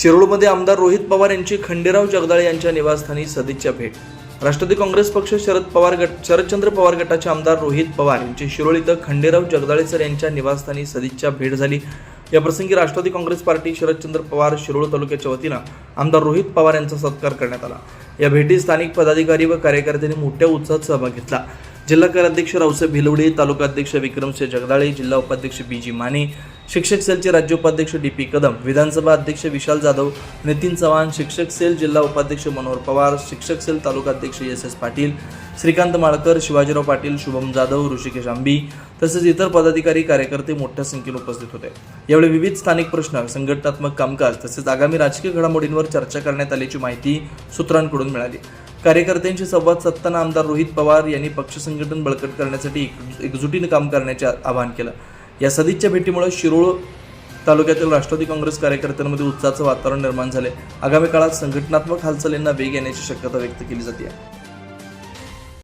शिरोळमध्ये आमदार रोहित पवार यांची खंडेराव जगदाळे यांच्या निवासस्थानी सदिच्छा भेट. राष्ट्रवादी काँग्रेस पक्ष शरदचंद्र पवार गटाचे आमदार रोहित पवार यांची शिरोळ इथं खंडेराव जगदाळे सर यांच्या निवासस्थानी सदिच्छा भेट झाली. या प्रसंगी राष्ट्रवादी काँग्रेस पार्टी शरदचंद्र पवार शिरोळ तालुक्याच्या वतीनं आमदार रोहित पवार यांचा सत्कार करण्यात आला. या भेटीत स्थानिक पदाधिकारी व कार्यकर्त्यांनी मोठ्या उत्साहात सहभाग घेतला. जिल्हा कार्याध्यक्ष रावसाहेब भिलवडे, तालुका अध्यक्ष विक्रमसिंह जगदाळे, जिल्हा उपाध्यक्ष बीजी माने, शिक्षक सेलचे राज्य उपाध्यक्ष डी.पी. कदम, विधानसभा अध्यक्ष विशाल जाधव, नितीन चव्हाण, शिक्षक सेल जिल्हा उपाध्यक्ष मनोहर पवार, शिक्षक सेल तालुका अध्यक्ष एस पाटील, श्रीकांत माळकर, शिवाजीराव पाटील, शुभम जाधव, ऋषिकेश आंबी तसेच इतर पदाधिकारी कार्यकर्ते मोठ्या संख्येने उपस्थित होते. यावेळी विविध स्थानिक प्रश्न, संघटनात्मक कामकाज तसेच आगामी राजकीय घडामोडींवर चर्चा करण्यात आल्याची माहिती सूत्रांकडून मिळाली. कार्यकर्त्यांशी संवाद साधताना आमदार रोहित पवार यांनी पक्ष संघटन बळकट करण्यासाठी एकजुटीने काम करण्याचे आवाहन केलं. या सदिच्छा भेटीमुळे शिरोळ तालुक्यातील राष्ट्रवादी काँग्रेस कार्यकर्त्यांमध्ये उत्साहाचं वातावरण निर्माण झाले. आगामी काळात संघटनात्मक हालचालींना वेग येण्याची शक्यता व्यक्त केली जाते.